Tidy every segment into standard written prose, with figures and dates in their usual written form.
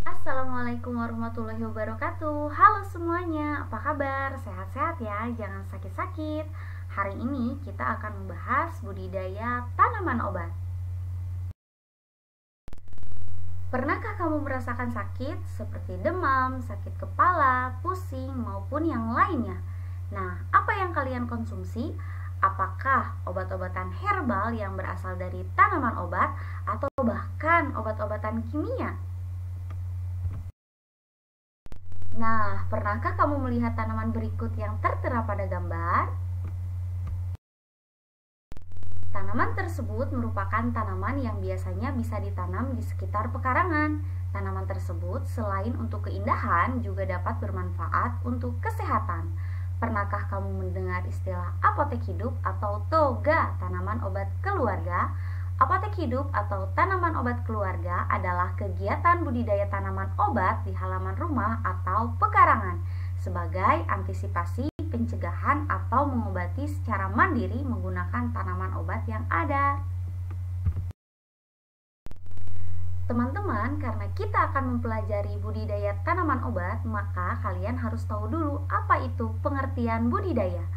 Assalamualaikum warahmatullahi wabarakatuh. Halo semuanya, apa kabar? Sehat-sehat ya, jangan sakit-sakit. Hari ini kita akan membahas budidaya tanaman obat. Pernahkah kamu merasakan sakit seperti demam, sakit kepala, pusing, maupun yang lainnya? Nah, apa yang kalian konsumsi? Apakah obat-obatan herbal yang berasal dari tanaman obat atau bahkan obat-obatan kimia? Nah, pernahkah kamu melihat tanaman berikut yang tertera pada gambar? Tanaman tersebut merupakan tanaman yang biasanya bisa ditanam di sekitar pekarangan. Tanaman tersebut selain untuk keindahan juga dapat bermanfaat untuk kesehatan. Pernahkah kamu mendengar istilah apotek hidup atau toga tanaman obat keluarga? Apotek hidup atau tanaman obat keluarga adalah kegiatan budidaya tanaman obat di halaman rumah atau pekarangan sebagai antisipasi pencegahan atau mengobati secara mandiri menggunakan tanaman obat yang ada. Teman-teman, karena kita akan mempelajari budidaya tanaman obat, maka kalian harus tahu dulu apa itu pengertian budidaya.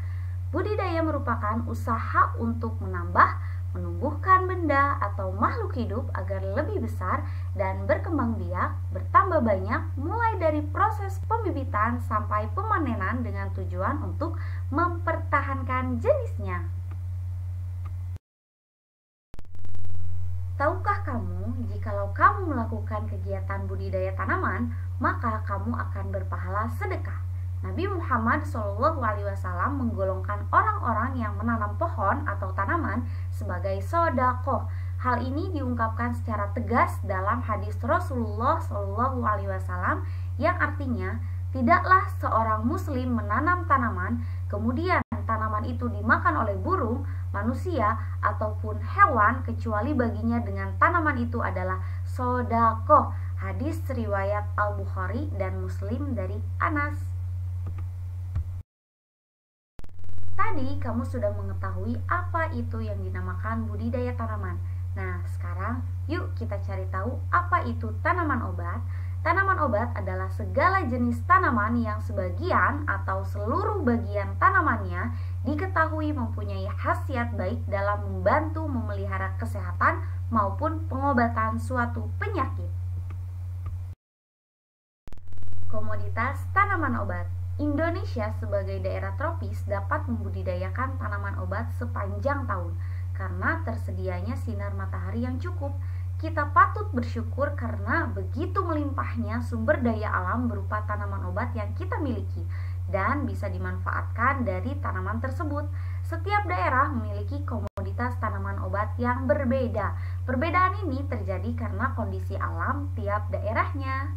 Budidaya merupakan usaha untuk menambah, menumbuhkan benda atau makhluk hidup agar lebih besar dan berkembang biak, bertambah banyak, mulai dari proses pembibitan sampai pemanenan dengan tujuan untuk mempertahankan jenisnya. Tahukah kamu, jikalau kamu melakukan kegiatan budidaya tanaman, maka kamu akan berpahala sedekah. Nabi Muhammad SAW menggolongkan orang-orang yang menanam pohon atau tanaman sebagai sodakoh. Hal ini diungkapkan secara tegas dalam hadis Rasulullah SAW yang artinya, tidaklah seorang muslim menanam tanaman, kemudian tanaman itu dimakan oleh burung, manusia, ataupun hewan kecuali baginya dengan tanaman itu adalah sodakoh. Hadis riwayat Al-Bukhari dan Muslim dari Anas. Tadi kamu sudah mengetahui apa itu yang dinamakan budidaya tanaman. Nah, sekarang yuk kita cari tahu apa itu tanaman obat. Tanaman obat adalah segala jenis tanaman yang sebagian atau seluruh bagian tanamannya diketahui mempunyai khasiat baik dalam membantu memelihara kesehatan maupun pengobatan suatu penyakit. Komoditas tanaman obat. Indonesia sebagai daerah tropis dapat membudidayakan tanaman obat sepanjang tahun karena tersedianya sinar matahari yang cukup. Kita patut bersyukur karena begitu melimpahnya sumber daya alam berupa tanaman obat yang kita miliki dan bisa dimanfaatkan dari tanaman tersebut. Setiap daerah memiliki komoditas tanaman obat yang berbeda. Perbedaan ini terjadi karena kondisi alam tiap daerahnya.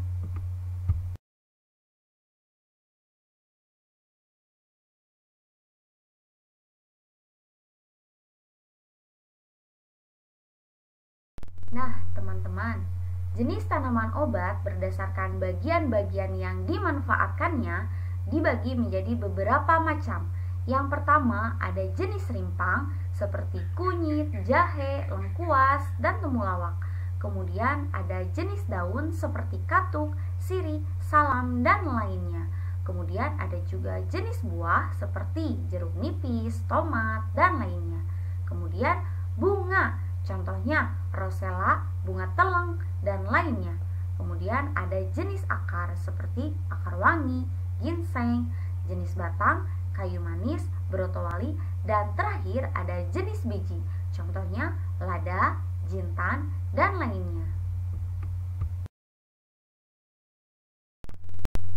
Nah, teman-teman, jenis tanaman obat berdasarkan bagian-bagian yang dimanfaatkannya dibagi menjadi beberapa macam. Yang pertama ada jenis rimpang seperti kunyit, jahe, lengkuas, dan temulawak. Kemudian ada jenis daun seperti katuk, sirih, salam, dan lainnya. Kemudian ada juga jenis buah seperti jeruk nipis, tomat, dan lainnya. Kemudian bunga, contohnya rosella, bunga teleng, dan lainnya. Kemudian ada jenis akar seperti akar wangi, ginseng, jenis batang, kayu manis, brotowali, dan terakhir ada jenis biji, contohnya lada, jintan, dan lainnya.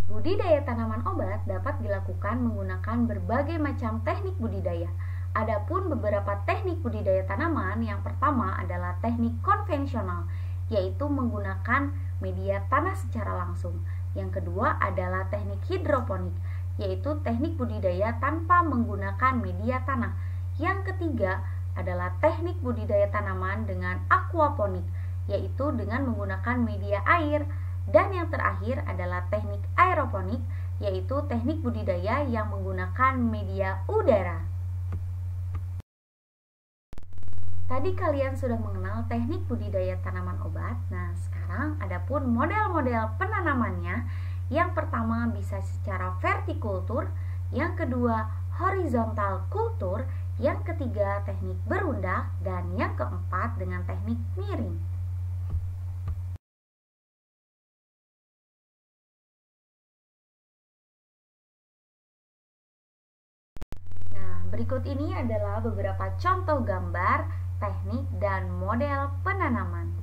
Budidaya tanaman obat dapat dilakukan menggunakan berbagai macam teknik budidaya. Adapun beberapa teknik budidaya tanaman, yang pertama adalah teknik konvensional, yaitu menggunakan media tanah secara langsung. Yang kedua adalah teknik hidroponik, yaitu teknik budidaya tanpa menggunakan media tanah. Yang ketiga adalah teknik budidaya tanaman dengan aquaponik, yaitu dengan menggunakan media air. Dan yang terakhir adalah teknik aeroponik, yaitu teknik budidaya yang menggunakan media udara. Tadi kalian sudah mengenal teknik budidaya tanaman obat. Nah, sekarang adapun model-model penanamannya. Yang pertama bisa secara vertikultur, yang kedua horizontal kultur, yang ketiga teknik berundak, dan yang keempat dengan teknik miring. Nah, berikut ini adalah beberapa contoh gambar, teknik, dan model penanaman.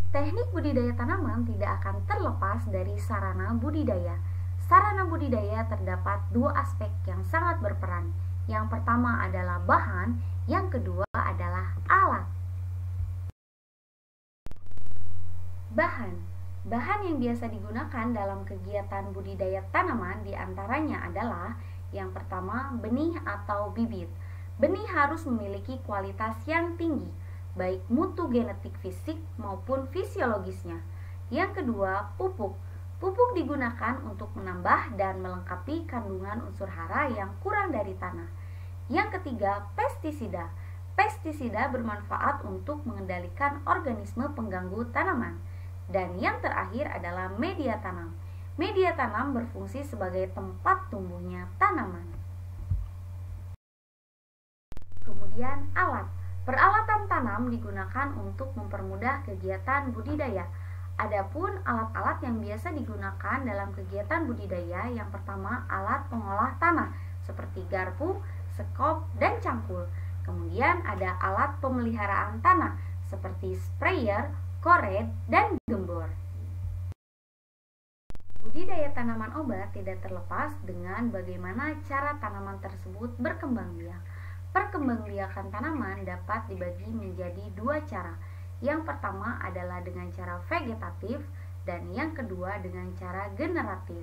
Teknik budidaya tanaman tidak akan terlepas dari sarana budidaya. Sarana budidaya terdapat dua aspek yang sangat berperan. Yang pertama adalah bahan, yang kedua adalah alat. Bahan yang biasa digunakan dalam kegiatan budidaya tanaman diantaranya adalah yang pertama benih atau bibit. Benih harus memiliki kualitas yang tinggi, baik mutu genetik fisik maupun fisiologisnya. Yang kedua, pupuk. Pupuk digunakan untuk menambah dan melengkapi kandungan unsur hara yang kurang dari tanah. Yang ketiga, pestisida. Pestisida bermanfaat untuk mengendalikan organisme pengganggu tanaman. Dan yang terakhir adalah media tanam. Media tanam berfungsi sebagai tempat tumbuhnya tanaman. Kemudian alat. Peralatan tanam digunakan untuk mempermudah kegiatan budidaya. Adapun alat-alat yang biasa digunakan dalam kegiatan budidaya, yang pertama alat pengolah tanah seperti garpu, sekop, dan cangkul. Kemudian ada alat pemeliharaan tanah seperti sprayer, koret, dan gembor. Budidaya tanaman obat tidak terlepas dengan bagaimana cara tanaman tersebut berkembang biak. Perkembangbiakan tanaman dapat dibagi menjadi dua cara. Yang pertama adalah dengan cara vegetatif dan yang kedua dengan cara generatif.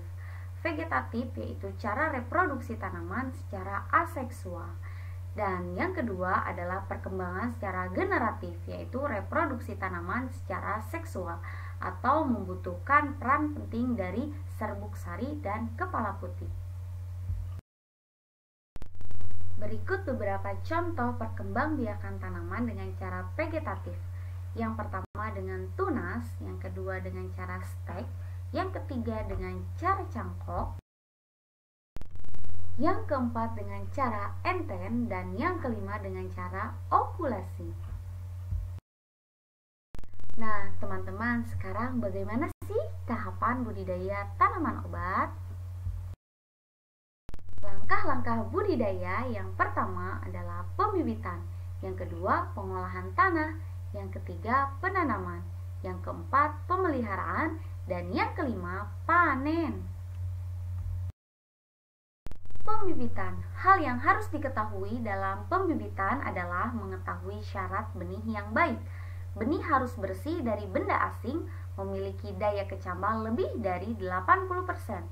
Vegetatif yaitu cara reproduksi tanaman secara aseksual. Dan yang kedua adalah perkembangan secara generatif, yaitu reproduksi tanaman secara seksual atau membutuhkan peran penting dari serbuk sari dan kepala putih. Berikut beberapa contoh perkembangbiakan tanaman dengan cara vegetatif. Yang pertama dengan tunas, yang kedua dengan cara stek, yang ketiga dengan cara cangkok, yang keempat dengan cara enten, dan yang kelima dengan cara ovulasi. Nah, teman-teman, sekarang bagaimana sih tahapan budidaya tanaman obat? Langkah-langkah budidaya yang pertama adalah pembibitan, yang kedua pengolahan tanah, yang ketiga penanaman, yang keempat pemeliharaan, dan yang kelima panen. Pembibitan. Hal yang harus diketahui dalam pembibitan adalah mengetahui syarat benih yang baik. Benih harus bersih dari benda asing, memiliki daya kecambah lebih dari 80%.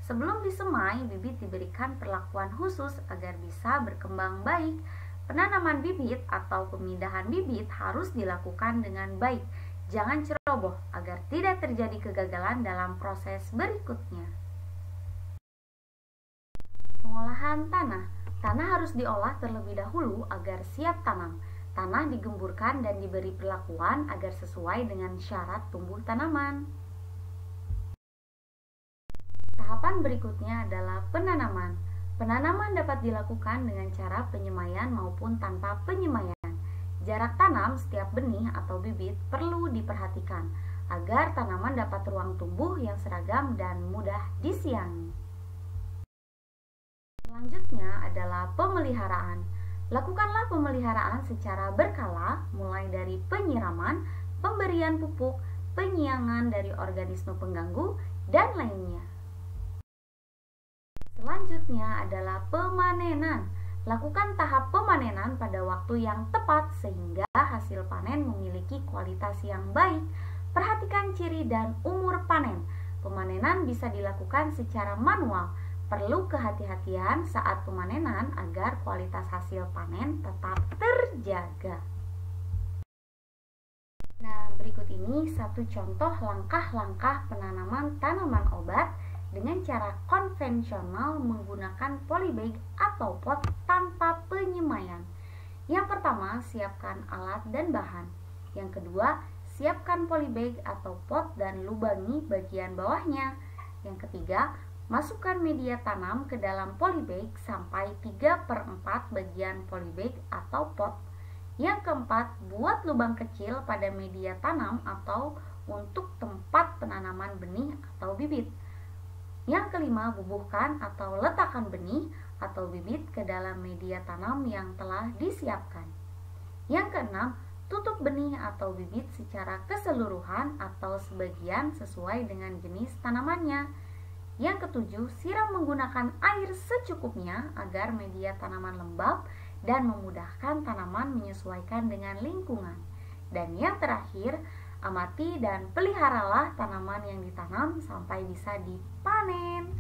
Sebelum disemai, bibit diberikan perlakuan khusus agar bisa berkembang baik. Penanaman bibit atau pemindahan bibit harus dilakukan dengan baik. Jangan ceroboh agar tidak terjadi kegagalan dalam proses berikutnya. Pengolahan tanah. Tanah harus diolah terlebih dahulu agar siap tanam. Tanah digemburkan dan diberi perlakuan agar sesuai dengan syarat tumbuh tanaman. Tahapan berikutnya adalah penanaman. Penanaman dapat dilakukan dengan cara penyemaian maupun tanpa penyemaian. Jarak tanam setiap benih atau bibit perlu diperhatikan agar tanaman dapat ruang tumbuh yang seragam dan mudah disiangi. Selanjutnya adalah pemeliharaan. Lakukanlah pemeliharaan secara berkala, mulai dari penyiraman, pemberian pupuk, penyiangan dari organisme pengganggu, dan lainnya. Selanjutnya adalah pemanenan. Lakukan tahap pemanenan pada waktu yang tepat sehingga hasil panen memiliki kualitas yang baik. Perhatikan ciri dan umur panen. Pemanenan bisa dilakukan secara manual. Perlu kehati-hatian saat pemanenan agar kualitas hasil panen tetap terjaga. Nah, berikut ini satu contoh langkah-langkah penanaman tanaman obat dengan cara konvensional menggunakan polybag atau pot tanpa penyemaian. Yang pertama, siapkan alat dan bahan. Yang kedua, siapkan polybag atau pot dan lubangi bagian bawahnya. Yang ketiga, masukkan media tanam ke dalam polybag sampai 3/4 bagian polybag atau pot. Yang keempat, buat lubang kecil pada media tanam atau untuk tempat penanaman benih atau bibit. Yang kelima, bubuhkan atau letakkan benih atau bibit ke dalam media tanam yang telah disiapkan. Yang keenam, tutup benih atau bibit secara keseluruhan atau sebagian sesuai dengan jenis tanamannya. Yang ketujuh, siram menggunakan air secukupnya agar media tanaman lembab dan memudahkan tanaman menyesuaikan dengan lingkungan. Dan yang terakhir, amati dan peliharalah tanaman yang ditanam sampai bisa dipanen.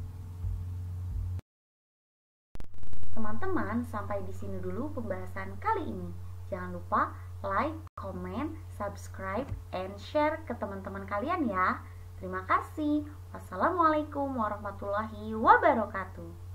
Teman-teman, sampai di sini dulu pembahasan kali ini. Jangan lupa like, comment, subscribe, and share ke teman-teman kalian ya. Terima kasih. Wassalamualaikum warahmatullahi wabarakatuh.